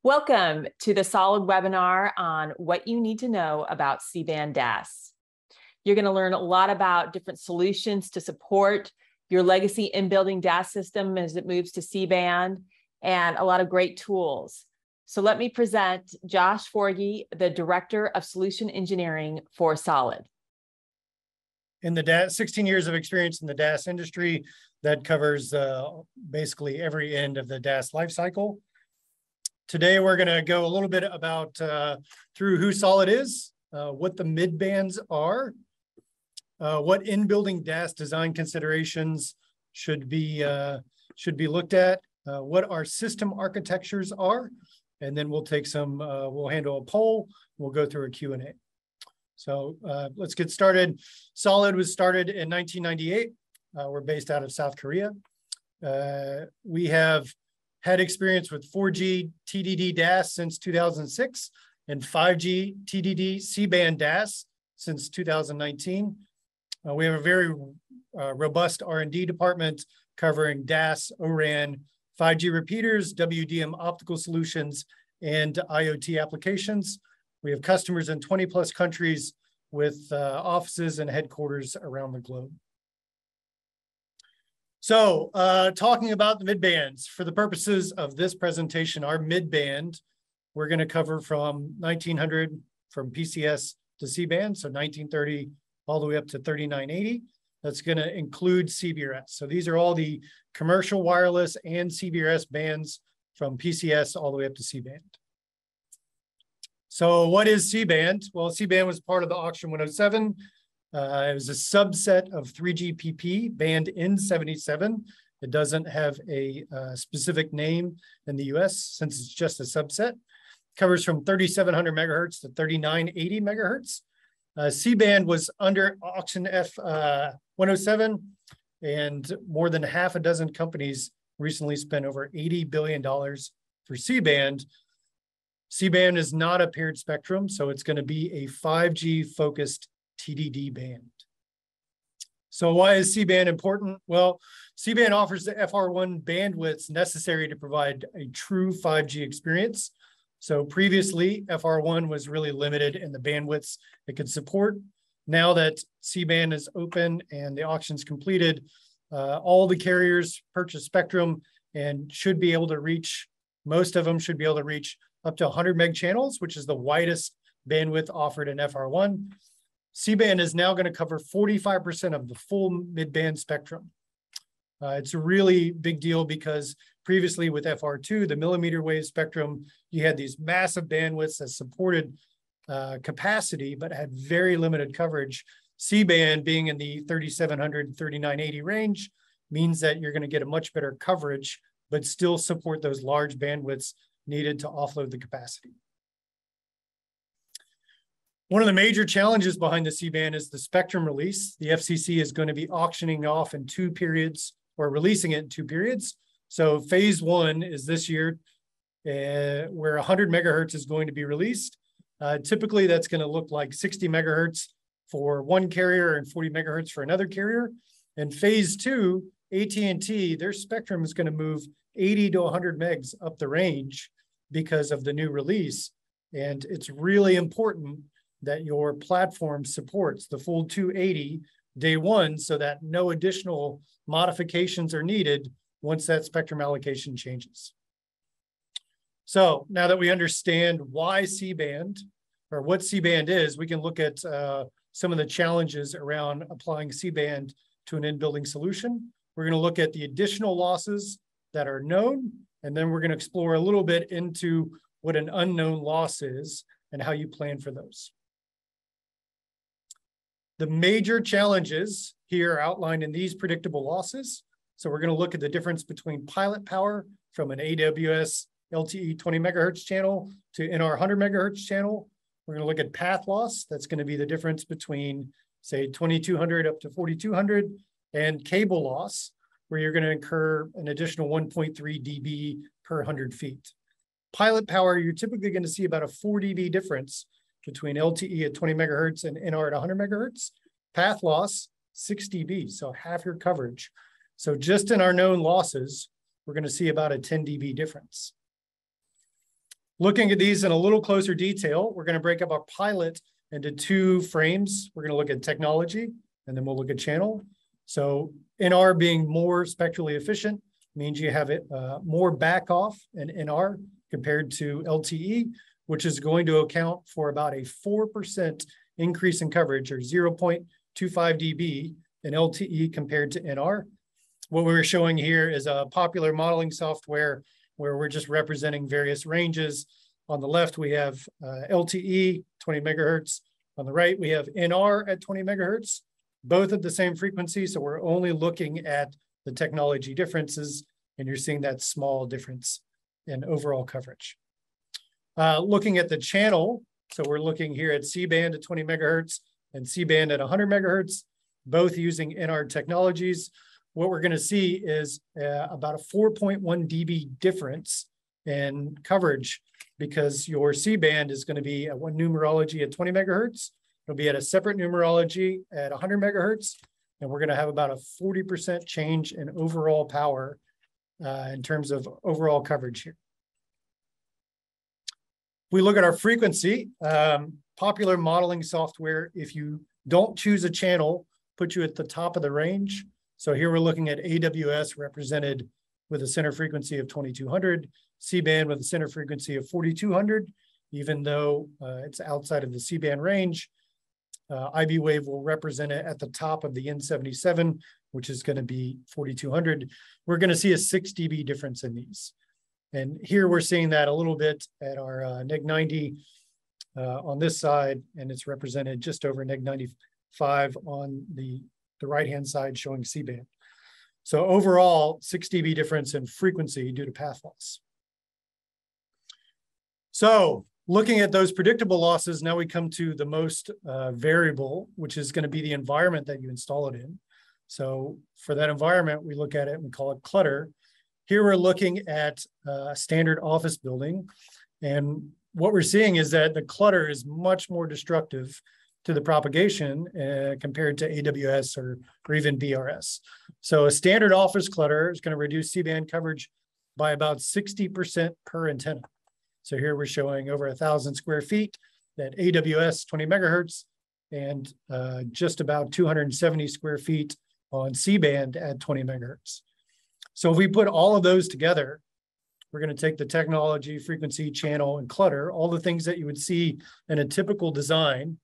Welcome to the SOLiD webinar on what you need to know about C-band DAS. You're going to learn a lot about different solutions to support your legacy in-building DAS system as it moves to C-band, and a lot of great tools. So let me present Josh Forgy, the Director of Solution Engineering for SOLiD. In the DAS, 16 years of experience in the DAS industry, that covers basically every end of the DAS lifecycle. Today, we're going to go a little bit about through who SOLiD is, what the mid-bands are, what in-building DAS design considerations should be looked at, what our system architectures are, and then we'll take some, we'll handle a poll, we'll go through a Q&A. So let's get started. SOLiD was started in 1998. We're based out of South Korea. We have had experience with 4G TDD DAS since 2006 and 5G TDD C-band DAS since 2019. We have a very robust R&D department covering DAS, ORAN, 5G repeaters, WDM optical solutions, and IoT applications. We have customers in 20 plus countries with offices and headquarters around the globe. So talking about the mid-bands, for the purposes of this presentation, our mid-band, we're going to cover from 1900 from PCS to C-band, so 1930 all the way up to 3980. That's going to include CBRS. So these are all the commercial wireless and CBRS bands from PCS all the way up to C-band. So what is C-band? Well, C-band was part of the Auction 107. It was a subset of 3GPP band in 77. It doesn't have a specific name in the US since it's just a subset. It covers from 3700 megahertz to 3980 megahertz. C-band was under Auction F107, and more than half a dozen companies recently spent over $80 billion for C-band. C-band is not a paired spectrum, so it's going to be a 5G focused TDD band. So why is C-band important? Well, C-band offers the FR1 bandwidths necessary to provide a true 5G experience. So previously, FR1 was really limited in the bandwidths it could support. Now that C-band is open and the auction's completed, all the carriers purchase spectrum and should be able to reach, most of them should be able to reach up to 100 meg channels, which is the widest bandwidth offered in FR1. C-band is now going to cover 45% of the full mid-band spectrum. It's a really big deal because previously with FR2, the millimeter wave spectrum, you had these massive bandwidths that supported capacity, but had very limited coverage. C-band being in the 3700, 3980 range means that you're going to get a much better coverage, but still support those large bandwidths needed to offload the capacity. One of the major challenges behind the C-band is the spectrum release. The FCC is going to be auctioning off in 2 periods or releasing it in 2 periods. So phase 1 is this year where 100 megahertz is going to be released. Typically, that's going to look like 60 megahertz for one carrier and 40 megahertz for another carrier. And phase 2, AT&T, their spectrum is going to move 80 to 100 megs up the range because of the new release. And it's really important that your platform supports the full 280 day one so that no additional modifications are needed once that spectrum allocation changes. So now that we understand why C-band or what C-band is, we can look at some of the challenges around applying C-band to an in-building solution. We're going to look at the additional losses that are known, and then we're going to explore a little bit into what an unknown loss is and how you plan for those. The major challenges here are outlined in these predictable losses. So we're going to look at the difference between pilot power from an AWS LTE 20 megahertz channel to NR 100 megahertz channel. We're going to look at path loss. That's going to be the difference between, say, 2200 up to 4200, and cable loss, where you're going to incur an additional 1.3 dB per 100 feet. Pilot power, you're typically going to see about a 4 dB difference between LTE at 20 megahertz and NR at 100 megahertz. Path loss, 6 dB, so half your coverage. So just in our known losses, we're going to see about a 10 dB difference. Looking at these in a little closer detail, we're going to break up our pilot into two frames. We're going to look at technology, and then we'll look at channel. So NR being more spectrally efficient means you have it more back off in NR compared to LTE, which is going to account for about a 4% increase in coverage, or 0.25 dB in LTE compared to NR. What we're showing here is a popular modeling software where we're just representing various ranges. On the left, we have LTE, 20 megahertz. On the right, we have NR at 20 megahertz, both at the same frequency. So we're only looking at the technology differences, and you're seeing that small difference in overall coverage. Looking at the channel, so we're looking here at C-band at 20 megahertz and C-band at 100 megahertz, both using NR technologies. What we're going to see is about a 4.1 dB difference in coverage, because your C-band is going to be at one numerology at 20 megahertz. It'll be at a separate numerology at 100 megahertz. And we're going to have about a 40% change in overall power in terms of overall coverage here. If we look at our frequency, popular modeling software, if you don't choose a channel, put you at the top of the range. So here we're looking at AWS represented with a center frequency of 2200, C-band with a center frequency of 4200, even though it's outside of the C-band range. IB wave will represent it at the top of the N77, which is going to be 4200. We're going to see a 6 dB difference in these. And here we're seeing that a little bit at our neg 90 on this side, and it's represented just over neg 95 on the right-hand side showing C-band. So overall, 6 dB difference in frequency due to path loss. So looking at those predictable losses, now we come to the most variable, which is going to be the environment that you install it in. So for that environment, we look at it and we call it clutter. Here we're looking at a standard office building. And what we're seeing is that the clutter is much more destructive to the propagation compared to AWS or even BRS. So a standard office clutter is going to reduce C-band coverage by about 60% per antenna. So here we're showing over 1,000 square feet at AWS 20 megahertz and just about 270 square feet on C-band at 20 megahertz. So if we put all of those together, we're going to take the technology, frequency, channel, and clutter, all the things that you would see in a typical design.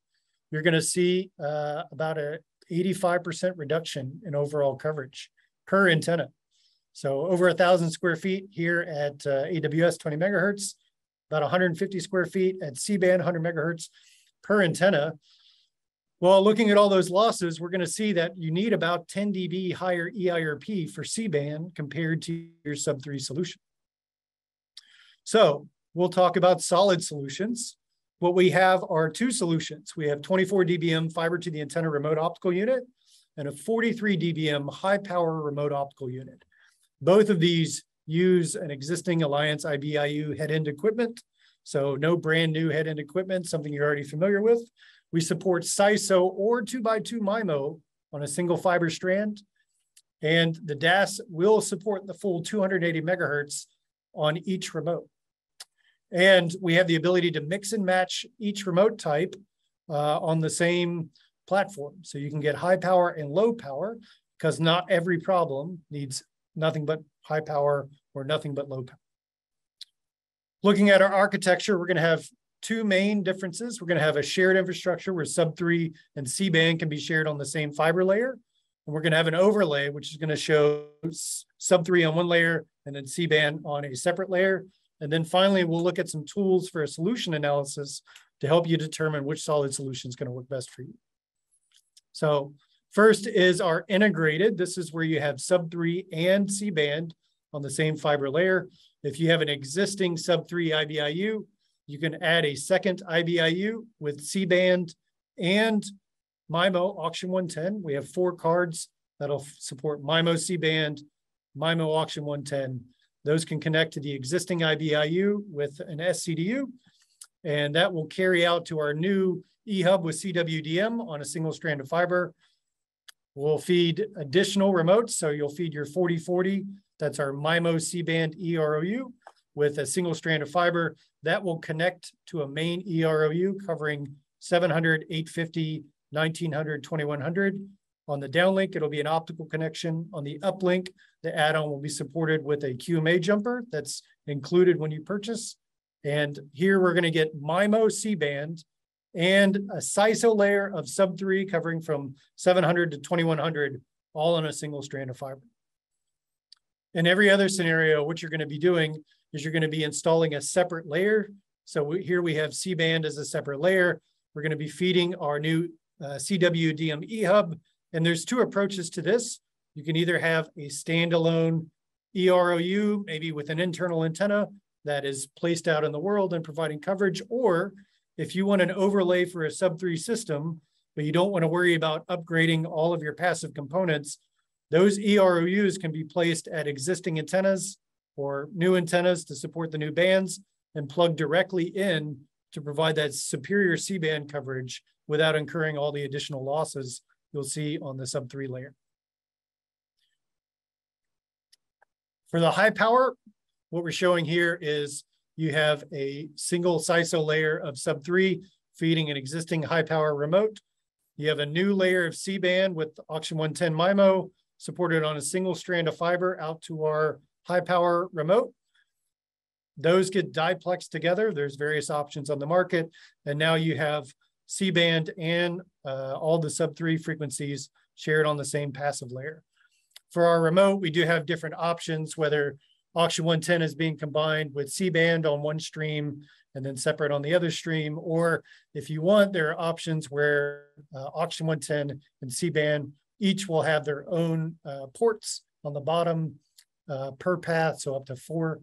You're going to see about a 85% reduction in overall coverage per antenna. So over 1,000 square feet here at AWS 20 megahertz, about 150 square feet at C-band 100 megahertz per antenna. Well, looking at all those losses, we're going to see that you need about 10 dB higher EIRP for C-band compared to your sub-3 solution. So we'll talk about SOLiD solutions. What we have are two solutions. We have 24 dBm fiber to the antenna remote optical unit and a 43 dBm high power remote optical unit. Both of these use an existing Alliance IBIU head-end equipment. So no brand new head-end equipment, something you're already familiar with. We support SISO or 2x2 MIMO on a single fiber strand. And the DAS will support the full 280 megahertz on each remote. And we have the ability to mix and match each remote type on the same platform. So you can get high power and low power, because not every problem needs nothing but high power or nothing but low power. Looking at our architecture, we're going to have two main differences. We're going to have a shared infrastructure where sub-3 and C-band can be shared on the same fiber layer. And we're going to have an overlay, which is going to show sub-3 on one layer and then C-band on a separate layer. And then finally, we'll look at some tools for a solution analysis to help you determine which SOLiD solution is going to work best for you. So first is our integrated. This is where you have sub-3 and C-band on the same fiber layer. If you have an existing sub-3 IBIU, you can add a second IBIU with C-band and MIMO auction 110. We have 4 cards that'll support MIMO C-band, MIMO auction 110. Those can connect to the existing IBIU with an SCDU, and that will carry out to our new eHub with CWDM on a single strand of fiber. We'll feed additional remotes, so you'll feed your 4040. That's our MIMO C-band EROU. with a single strand of fiber that will connect to a main EROU covering 700, 850, 1900, 2100. On the downlink, it'll be an optical connection. On the uplink, the add-on will be supported with a QMA jumper that's included when you purchase. And here we're going to get MIMO C-band and a SISO layer of sub-3 covering from 700 to 2100, all on a single strand of fiber. In every other scenario, what you're going to be doing is you're going to be installing a separate layer. So here we have C-band as a separate layer. We're going to be feeding our new CWDM hub. And there's two approaches to this. You can either have a standalone EROU, maybe with an internal antenna that is placed out in the world and providing coverage, or if you want an overlay for a sub-3 system, but you don't want to worry about upgrading all of your passive components, those EROUs can be placed at existing antennas or new antennas to support the new bands and plug directly in to provide that superior C-band coverage without incurring all the additional losses you'll see on the sub-3 layer. For the high power, what we're showing here is you have a single SISO layer of sub-3 feeding an existing high power remote. You have a new layer of C-band with Auction 110 MIMO supported on a single strand of fiber out to our high power remote. Those get diplexed together. There's various options on the market. And now you have C-band and all the sub-3 frequencies shared on the same passive layer. For our remote, we do have different options, whether Auction 110 is being combined with C-band on one stream and then separate on the other stream. Or if you want, there are options where Auction 110 and C-band each will have their own ports on the bottom per path, so up to 4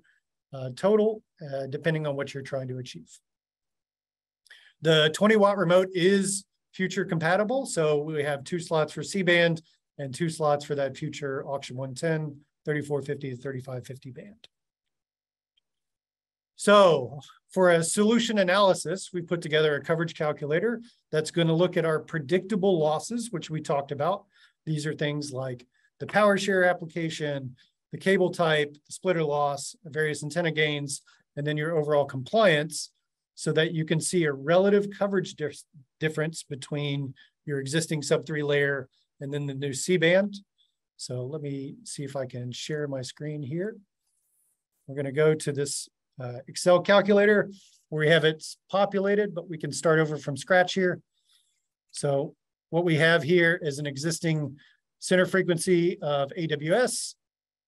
total, depending on what you're trying to achieve. The 20-watt remote is future compatible, so we have 2 slots for C-band and 2 slots for that future Auction 110, 3450 to 3550 band. So for a solution analysis, we put together a coverage calculator that's going to look at our predictable losses, which we talked about. These are things like the power share application, the cable type, the splitter loss, various antenna gains, and then your overall compliance, so that you can see a relative coverage difference between your existing sub-3 layer and then the new C-band. So let me see if I can share my screen here. We're going to go to this Excel calculator where we have it populated, but we can start over from scratch here. So what we have here is an existing center frequency of AWS.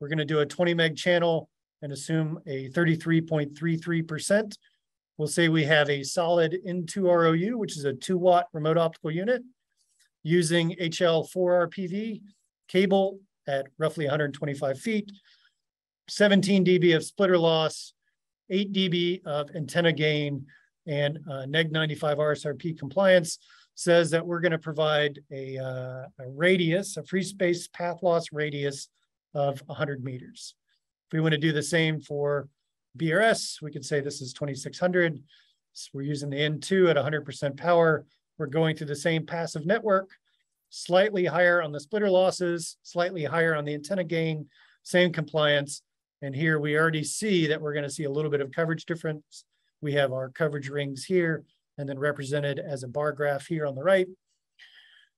We're going to do a 20 meg channel and assume a 33.33%. We'll say we have a SOLiD N2ROU, which is a 2-watt remote optical unit using HL4RPV cable at roughly 125 feet, 17 dB of splitter loss, 8 dB of antenna gain, and neg 95 RSRP compliance. Says that we're going to provide a radius, a free space path loss radius of 100 meters. If we want to do the same for BRS, we could say this is 2600. So we're using the N2 at 100% power. We're going through the same passive network, slightly higher on the splitter losses, slightly higher on the antenna gain, same compliance. And here we already see that we're going to see a little bit of coverage difference. We have our coverage rings here and then represented as a bar graph here on the right.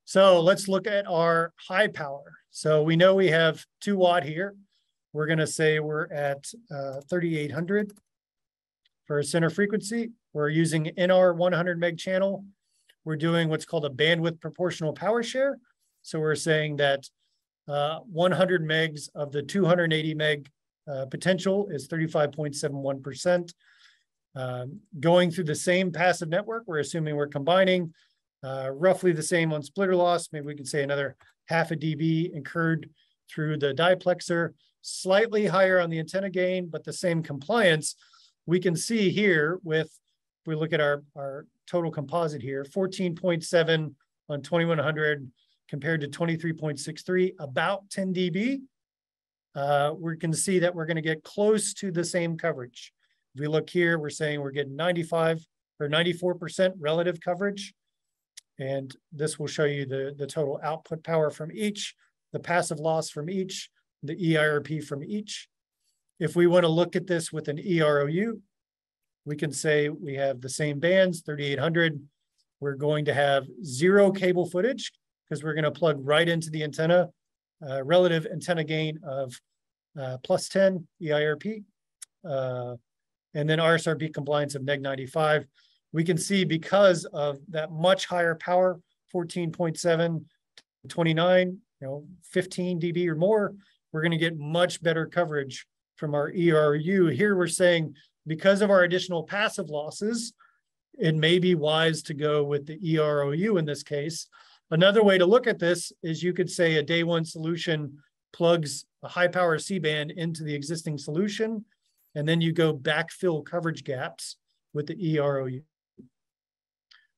So let's look at our high power. So we know we have 2 watt here. We're going to say we're at 3800 for a center frequency. We're using NR 100 meg channel. We're doing what's called a bandwidth proportional power share. So we're saying that 100 megs of the 280 meg potential is 35.71%. Going through the same passive network, we're assuming we're combining roughly the same on splitter loss. Maybe we could say another half a dB incurred through the diplexer, slightly higher on the antenna gain, but the same compliance. We can see here with, if we look at our total composite here, 14.7 on 2100 compared to 23.63, about 10 dB. We can see that we're going to get close to the same coverage. If we look here, we're saying we're getting 95 or 94% relative coverage. And this will show you the total output power from each, the passive loss from each, the EIRP from each. If we want to look at this with an EROU, we can say we have the same bands, 3800. We're going to have 0 cable footage because we're going to plug right into the antenna, relative antenna gain of plus 10 EIRP, and then RSRP compliance of neg 95. We can see because of that much higher power, 14.7 to 29, 15 dB or more, we're going to get much better coverage from our ERU. Here we're saying because of our additional passive losses, it may be wise to go with the EROU in this case. Another way to look at this is you could say a day one solution plugs a high power C-band into the existing solution, and then you go backfill coverage gaps with the EROU.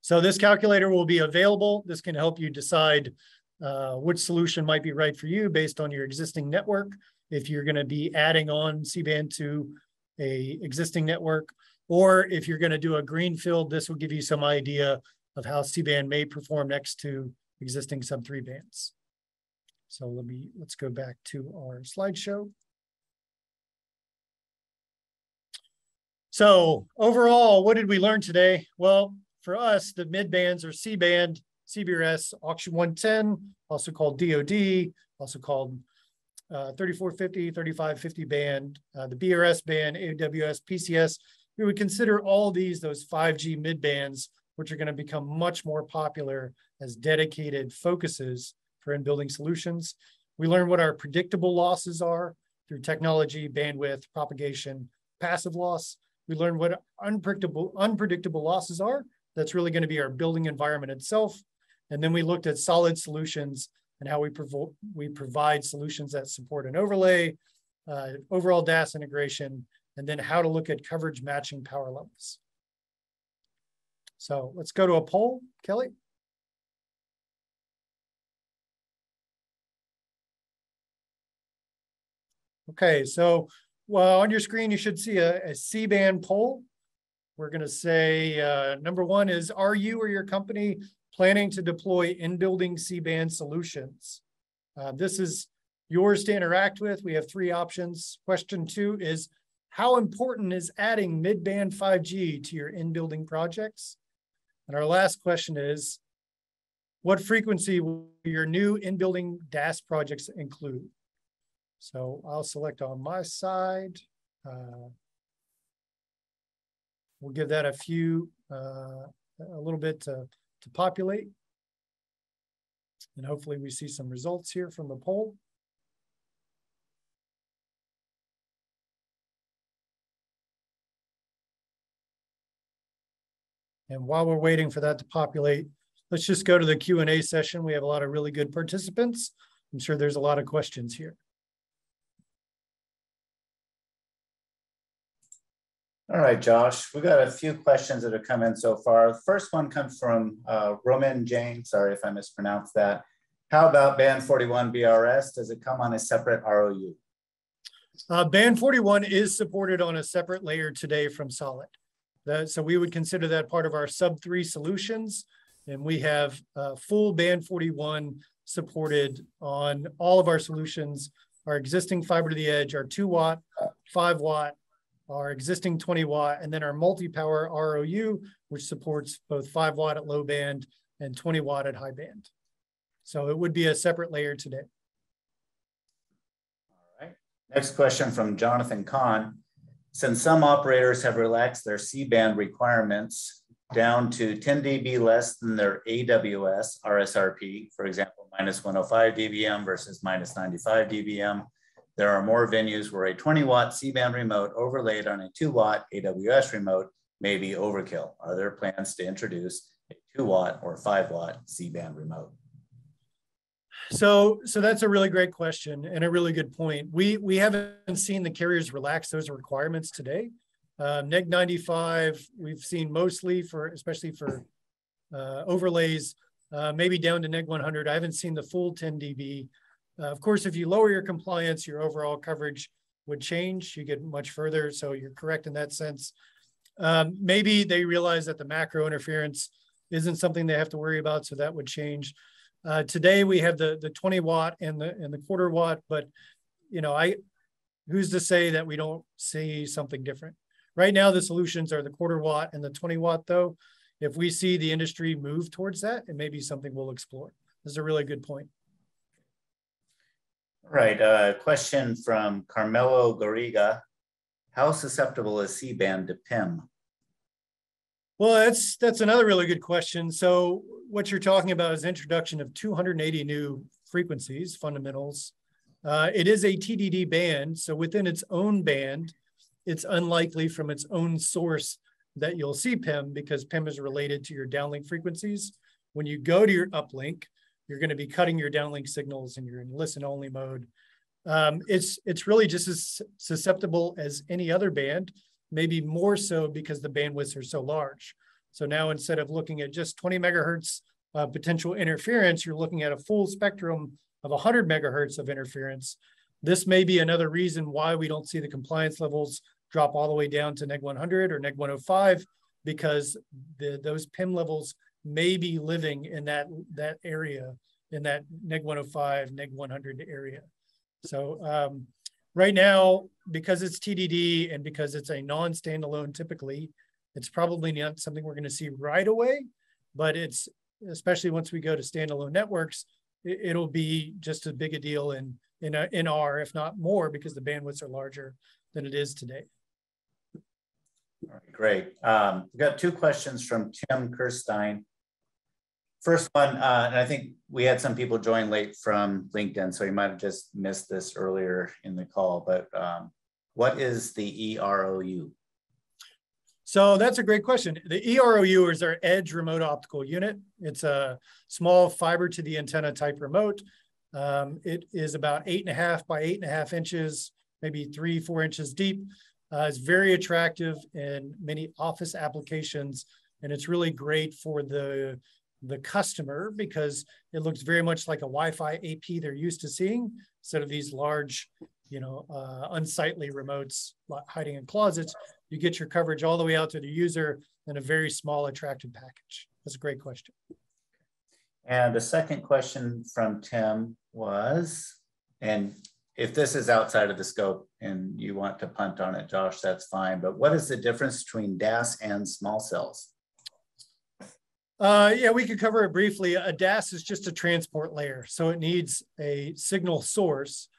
So this calculator will be available. This can help you decide which solution might be right for you based on your existing network. If you're going to be adding on C-band to a existing network, or if you're going to do a greenfield, this will give you some idea of how C-band may perform next to existing sub-3 bands. So let's go back to our slideshow. So overall, what did we learn today? Well, for us, the mid bands are C-band, CBRS, Auction 110, also called DoD, also called 3450, 3550 band, the BRS band, AWS, PCS. We would consider all these those 5G mid bands, which are going to become much more popular as dedicated focuses for in-building solutions. We learned what our predictable losses are through technology, bandwidth, propagation, passive loss. We learned what unpredictable losses are. That's really going to be our building environment itself. And then we looked at SOLiD solutions and how we provide solutions that support an overlay, overall DAS integration, and then how to look at coverage matching power levels. So let's go to a poll, Kelly. Okay, so well, on your screen, you should see a C-band poll. We're going to say number one is, are you or your company planning to deploy in-building C-band solutions? This is yours to interact with. We have 3 options. Question 2 is, how important is adding mid-band 5G to your in-building projects? And our last question is, what frequency will your new in-building DAS projects include? So I'll select on my side. We'll give that a little bit to populate. And hopefully we see some results here from the poll. And while we're waiting for that to populate, let's just go to the Q&A session. We have a lot of really good participants. I'm sure there's a lot of questions here. All right, Josh, we got a few questions that have come in so far. The first one comes from Roman Jane. Sorry if I mispronounced that. How about band 41 BRS? Does it come on a separate ROU? Band 41 is supported on a separate layer today from SOLiD. So we would consider that part of our sub-3 solutions. And we have full band 41 supported on all of our solutions, our existing fiber to the edge, our 2 watt, 5 watt, our existing 20 watt, and then our multi-power ROU, which supports both 5 watt at low band and 20 watt at high band. So it would be a separate layer today. All right. Next question from Jonathan Kahn. Since some operators have relaxed their C-band requirements down to 10 dB less than their AWS RSRP, for example, minus 105 dBm versus minus 95 dBm, there are more venues where a 20 watt C-band remote overlaid on a 2 watt AWS remote may be overkill. Are there plans to introduce a 2 watt or 5 watt C-band remote? So that's a really great question and a really good point. We haven't seen the carriers relax those requirements today. Neg 95, we've seen mostly especially for overlays, maybe down to neg 100. I haven't seen the full 10 dB. Of course, if you lower your compliance, your overall coverage would change. You get much further, so you're correct in that sense. Maybe they realize that the macro interference isn't something they have to worry about, so that would change. Today we have the 20 watt and the quarter watt, but who's to say that we don't see something different? Right now, the solutions are the 1/4 watt and the 20 watt though. If we see the industry move towards that, it may be something we'll explore. This is a really good point. All right, a question from Carmelo Garriga. How susceptible is C-band to PIM? Well, that's another really good question. So what you're talking about is introduction of 280 new frequencies, fundamentals. It is a TDD band, so within its own band, it's unlikely from its own source that you'll see PIM, because PIM is related to your downlink frequencies. When you go to your uplink, you're going to be cutting your downlink signals and you're in listen-only mode. It's really just as susceptible as any other band, maybe more so because the bandwidths are so large. So now instead of looking at just 20 megahertz potential interference, you're looking at a full spectrum of 100 megahertz of interference. This may be another reason why we don't see the compliance levels drop all the way down to neg 100 or neg 105, because those PIM levels may be living in that area, in that neg 105, neg 100 area. So right now, because it's TDD and because it's a non-standalone typically, it's probably not something we're going to see right away, but it's, especially once we go to standalone networks, it'll be just as big a deal in R, if not more, because the bandwidths are larger than it is today. All right, great. We've got 2 questions from Tim Kirstein. First one, and I think we had some people join late from LinkedIn, so you might have just missed this earlier in the call, but what is the EROU? So that's a great question. The EROU is our Edge Remote Optical Unit. It's a small fiber to the antenna type remote. It is about 8.5 by 8.5 inches, maybe 3-4 inches deep. It's very attractive in many office applications, and it's really great for the customer because it looks very much like a Wi-Fi AP they're used to seeing, instead of these large, unsightly remotes hiding in closets. You get your coverage all the way out to the user in a very small, attractive package. That's a great question. And the second question from Tim was, and if this is outside of the scope and you want to punt on it, Josh, that's fine, but what is the difference between DAS and small cells? Yeah, we could cover it briefly. A DAS is just a transport layer, so it needs a signal source.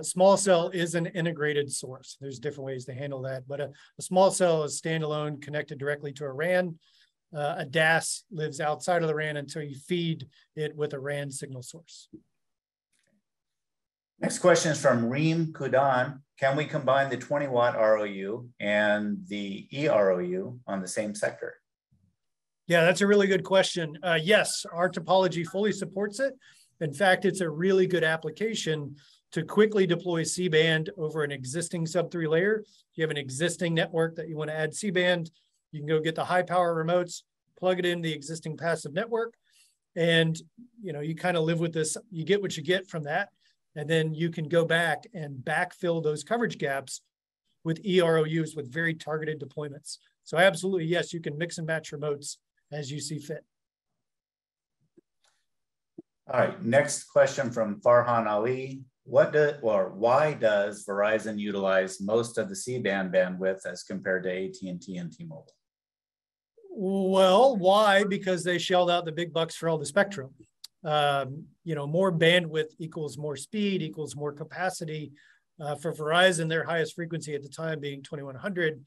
Small cell is an integrated source. There's different ways to handle that, but a small cell is standalone, connected directly to a RAN. A DAS lives outside of the RAN until you feed it with a RAN signal source. Next question is from Reem Kudan. Can we combine the 20 watt ROU and the EROU on the same sector? Yeah, that's a really good question. Yes, our topology fully supports it. In fact, it's a really good application to quickly deploy C-band over an existing sub-3 layer. If you have an existing network that you want to add C-band, you can go get the high power remotes, plug it in the existing passive network, and you kind of live with this. You get what you get from that, and then you can go back and backfill those coverage gaps with EROUs with very targeted deployments. So absolutely, yes, you can mix and match remotes as you see fit. All right, next question from Farhan Ali. Why does Verizon utilize most of the C-band bandwidth as compared to AT&T and T-Mobile? Well, why? Because they shelled out the big bucks for all the spectrum. More bandwidth equals more speed, equals more capacity. For Verizon, their highest frequency at the time being 2100,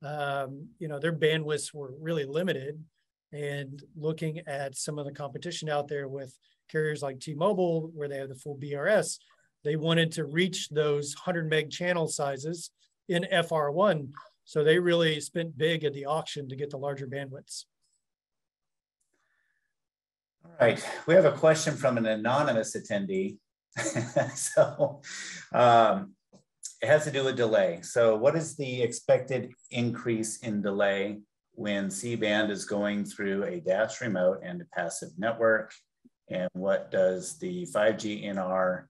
their bandwidths were really limited. And looking at some of the competition out there with carriers like T-Mobile, where they have the full BRS, they wanted to reach those 100 meg channel sizes in FR1. So they really spent big at the auction to get the larger bandwidths. All right, we have a question from an anonymous attendee. So it has to do with delay. So what is the expected increase in delay when C-band is going through a DAS remote and a passive network? And what does the 5G NR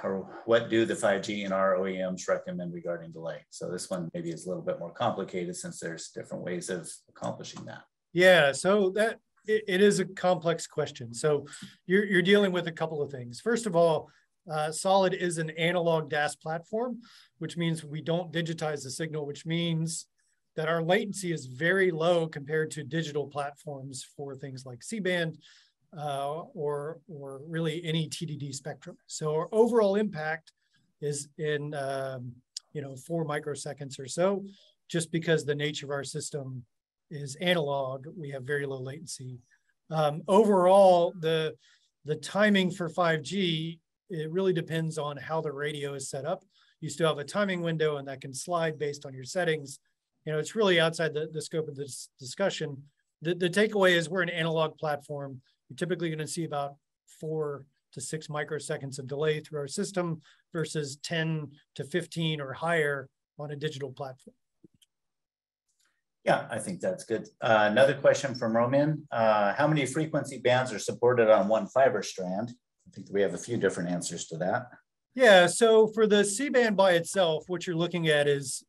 or what do the 5G NR OEMs recommend regarding delay? So this one maybe is a little bit more complicated since there's different ways of accomplishing that. Yeah, so it is a complex question. So you're dealing with a couple of things. First of all, SOLiD is an analog DAS platform, which means we don't digitize the signal, which means that our latency is very low compared to digital platforms for things like C-band or really any TDD spectrum. So our overall impact is in 4 microseconds or so, just because the nature of our system is analog. We have very low latency. Overall, the timing for 5G, it really depends on how the radio is set up. You still have a timing window, and that can slide based on your settings. It's really outside the scope of this discussion. The takeaway is we're an analog platform. You're typically going to see about 4 to 6 microseconds of delay through our system versus 10 to 15 or higher on a digital platform. Yeah, I think that's good. Another question from Roman. How many frequency bands are supported on one fiber strand? I think we have a few different answers to that. Yeah, so for the C-band by itself, what you're looking at is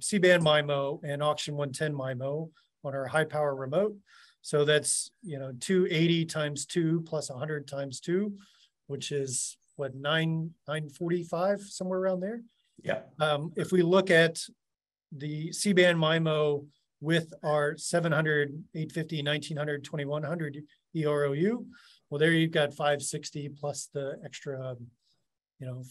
C-band MIMO and auction 110 MIMO on our high power remote. So that's 280 times 2 plus 100 times 2, which is what, 945, somewhere around there. Yeah. If we look at the C-band MIMO with our 700, 850, 1900, 2100 EROU, well, there you've got 560 plus the extra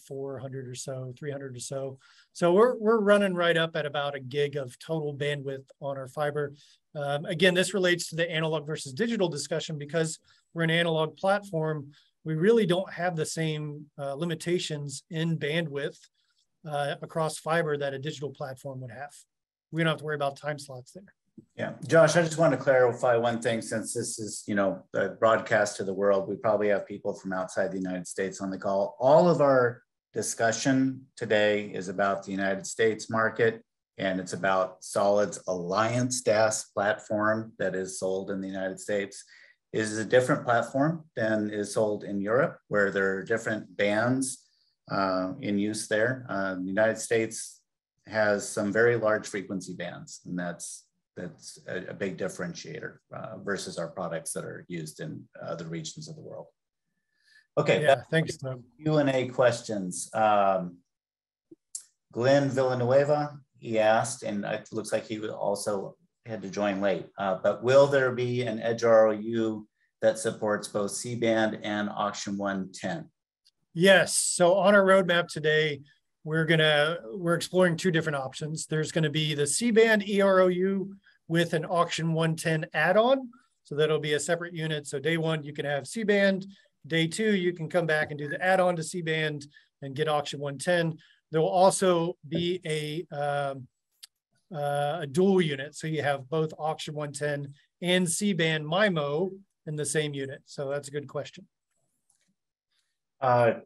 400 or so, 300 or so. So we're running right up at about a gig of total bandwidth on our fiber. Again, this relates to the analog versus digital discussion because we're an analog platform. We really don't have the same limitations in bandwidth across fiber that a digital platform would have. We don't have to worry about time slots there. Yeah, Josh, I just want to clarify one thing, since this is, the broadcast to the world. We probably have people from outside the United States on the call. All of our discussion today is about the United States market, and it's about SOLiD's Alliance DAS platform that is sold in the United States. It is a different platform than is sold in Europe, where there are different bands in use there. The United States has some very large frequency bands, and that's a big differentiator versus our products that are used in other regions of the world. Okay, yeah, thanks, Tom. Q&A questions. Glenn Villanueva, he asked, and it looks like he also had to join late, but will there be an Edge ROU that supports both C-band and Auction 110? Yes, so on our roadmap today, we're exploring 2 different options. There's going to be the C-band EROU with an Auction 110 add-on. So that'll be a separate unit. So day 1, you can have C-band. Day 2, you can come back and do the add-on to C-band and get Auction 110. There will also be a dual unit. So you have both Auction 110 and C-band MIMO in the same unit. So that's a good question.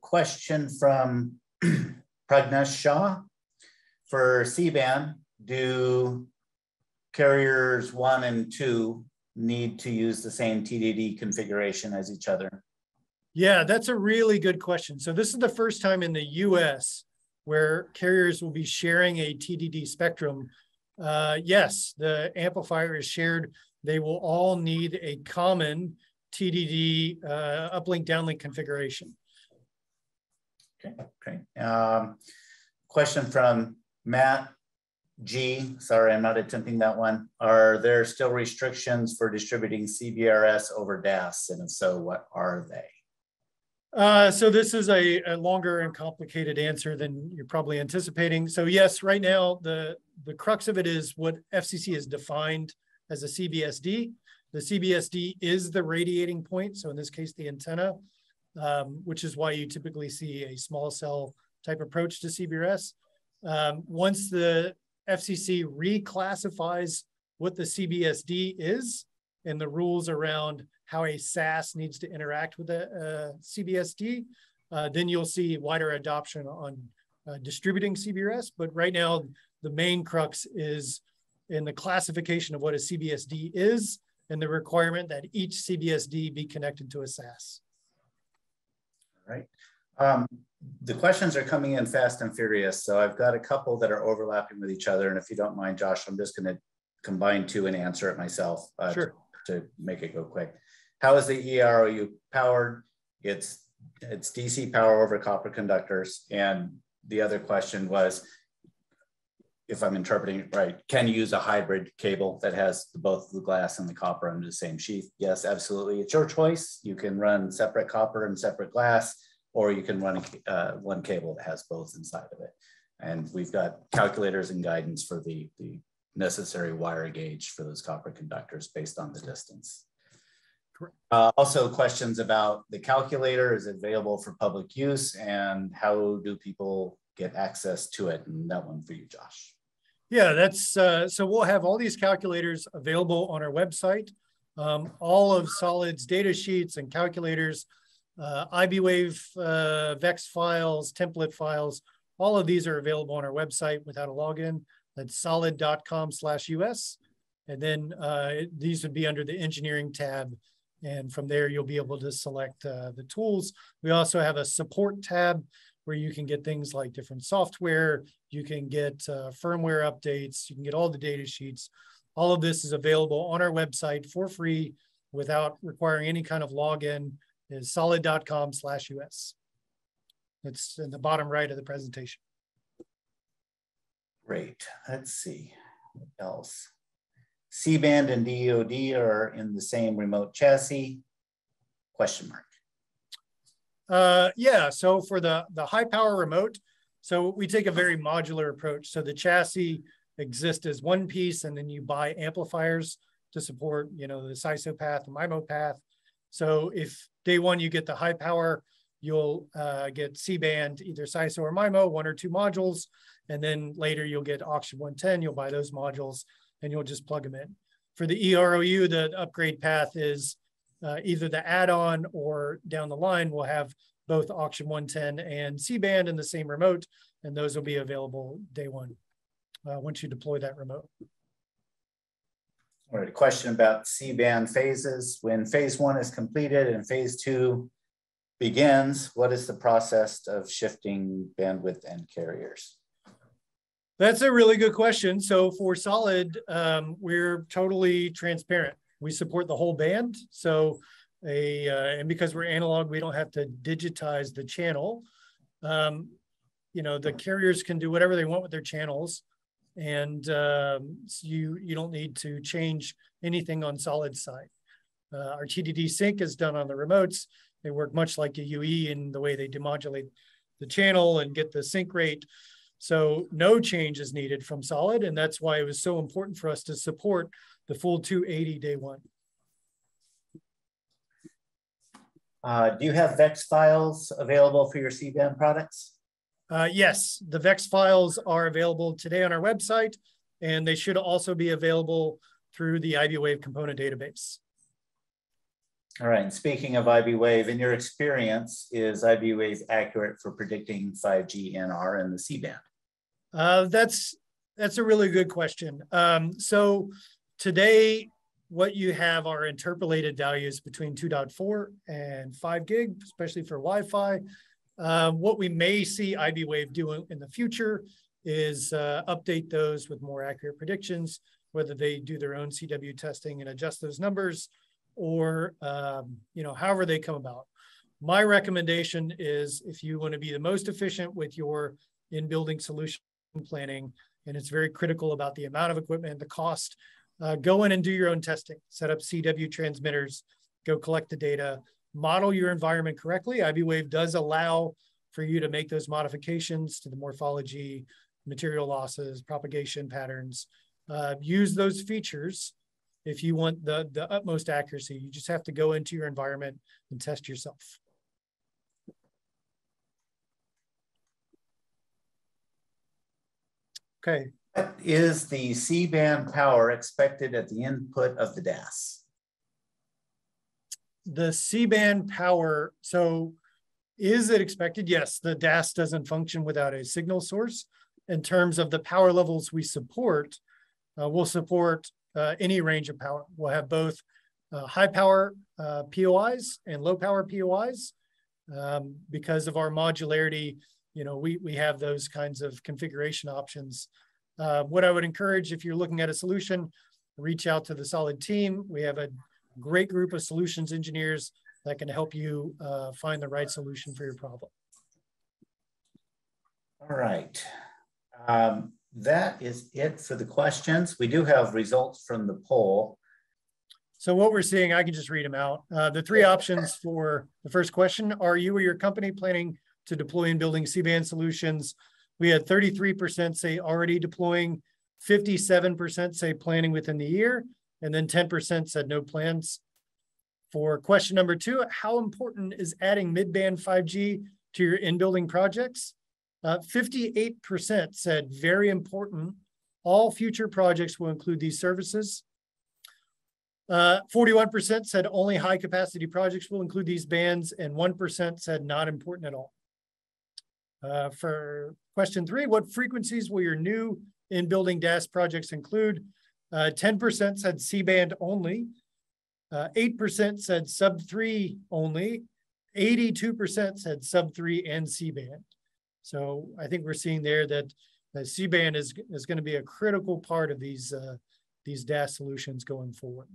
Question from Pragnesh Shah. For C-band, do carriers 1 and 2 need to use the same TDD configuration as each other? Yeah, that's a really good question. So this is the first time in the US where carriers will be sharing a TDD spectrum. Yes, the amplifier is shared. They will all need a common TDD uplink downlink configuration. Okay. Question from Matt G. Sorry, I'm not attempting that one. Are there still restrictions for distributing CBRS over DAS? And if so, what are they? So this is a longer and complicated answer than you're probably anticipating. So yes, right now, the crux of it is what FCC has defined as a CBSD. The CBSD is the radiating point. So in this case, the antenna, which is why you typically see a small cell type approach to CBRS. Once the FCC reclassifies what the CBSD is and the rules around how a SAS needs to interact with a CBSD, then you'll see wider adoption on distributing CBRS. But right now, the main crux is in the classification of what a CBSD is and the requirement that each CBSD be connected to a SAS. All right. The questions are coming in fast and furious. So I've got a couple that are overlapping with each other. And if you don't mind, Josh, I'm just going to combine 2 and answer it myself. Sure. To make it go quick. How is the EROU powered? It's it's DC power over copper conductors. And the other question was, if I'm interpreting it right, can you use a hybrid cable that has both the glass and the copper under the same sheath? Yes, absolutely. It's your choice. You can run separate copper and separate glass, or you can run one cable that has both inside of it. And we've got calculators and guidance for the necessary wire gauge for those copper conductors based on the distance. Also questions about the calculator. Is it available for public use, and how do people get access to it? And that one for you, Josh. Yeah, that's so we'll have all these calculators available on our website. All of SOLiD's data sheets and calculators, IBWave VEX files, template files, all of these are available on our website without a login. That's solid.com/US. And then these would be under the engineering tab. And from there, you'll be able to select the tools. We also have a support tab where you can get things like different software. You can get firmware updates. You can get all the data sheets. All of this is available on our website for free without requiring any kind of login. Is solid.com/US. It's in the bottom right of the presentation. Great. Let's see what else. C-band and DoD are in the same remote chassis? Question mark. Yeah, so for the high power remote, so we take a very modular approach. So the chassis exists as one piece, and then you buy amplifiers to support, you know, the SISO path, the MIMO path. So if day one you get the high power, you'll get C-band, either SISO or MIMO, 1 or 2 modules. And then later you'll get Auction 110, you'll buy those modules and you'll just plug them in. For the EROU, the upgrade path is either the add-on or down the line, we'll have both Auction 110 and C-band in the same remote, and those will be available day one once you deploy that remote. All right, a question about C-band phases. When phase 1 is completed and phase 2 begins, what is the process of shifting bandwidth and carriers? That's a really good question. So for SOLiD, we're totally transparent. We support the whole band. So and because we're analog, we don't have to digitize the channel. You know, the carriers can do whatever they want with their channels, and you don't need to change anything on SOLiD's side. Our TDD sync is done on the remotes. They work much like a UE in the way they demodulate the channel and get the sync rate. So no change is needed from SOLiD, and that's why it was so important for us to support the full 280 day one. Do you have VEX files available for your C-band products? Yes, the VEX files are available today on our website, and they should also be available through the IBWave component database. All right, and speaking of IBWave, in your experience, is IBWave accurate for predicting 5G NR in the C-band? That's a really good question. So today, what you have are interpolated values between 2.4 and 5 gig, especially for Wi-Fi. What we may see IBWave doing in the future is update those with more accurate predictions, whether they do their own CW testing and adjust those numbers, or you know, however they come about. My recommendation is, if you want to be the most efficient with your in-building solution planning, and it's very critical about the amount of equipment, the cost, go in and do your own testing. Set up CW transmitters, go collect the data, model your environment correctly. IBWave does allow for you to make those modifications to the morphology, material losses, propagation patterns. Use those features if you want the utmost accuracy. You just have to go into your environment and test yourself. Okay. What is the C-band power expected at the input of the DAS? The C-band power, so is it expected? Yes, the DAS doesn't function without a signal source. In terms of the power levels we support, we'll support any range of power. We'll have both high power POIs and low power POIs. Because of our modularity, you know, we have those kinds of configuration options. What I would encourage, if you're looking at a solution, reach out to the SOLiD team. We have a great group of solutions engineers that can help you find the right solution for your problem. All right. That is it for the questions. We do have results from the poll. So what we're seeing, I can just read them out. The three options for the first question: are you or your company planning to deploy in building C-band solutions? We had 33% say already deploying, 57% say planning within the year, and then 10% said no plans. For question number 2, how important is adding mid-band 5G to your in-building projects? 58% said very important. All future projects will include these services. 41% said only high capacity projects will include these bands, and 1% said not important at all. For question 3, what frequencies will your new in-building DAS projects include? 10% said C-band only. 8% said sub-3 only. 82% said sub-3 and C-band. So I think we're seeing there that C-band is going to be a critical part of these DAS solutions going forward.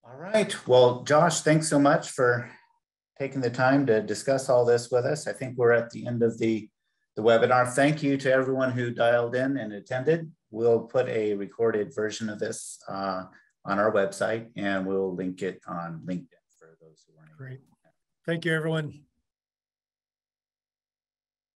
All right. Well, Josh, thanks so much for taking the time to discuss all this with us. I think we're at the end of the webinar. Thank you to everyone who dialed in and attended. We'll put a recorded version of this on our website, and we'll link it on LinkedIn for those who weren't able. Great. Thank you, everyone.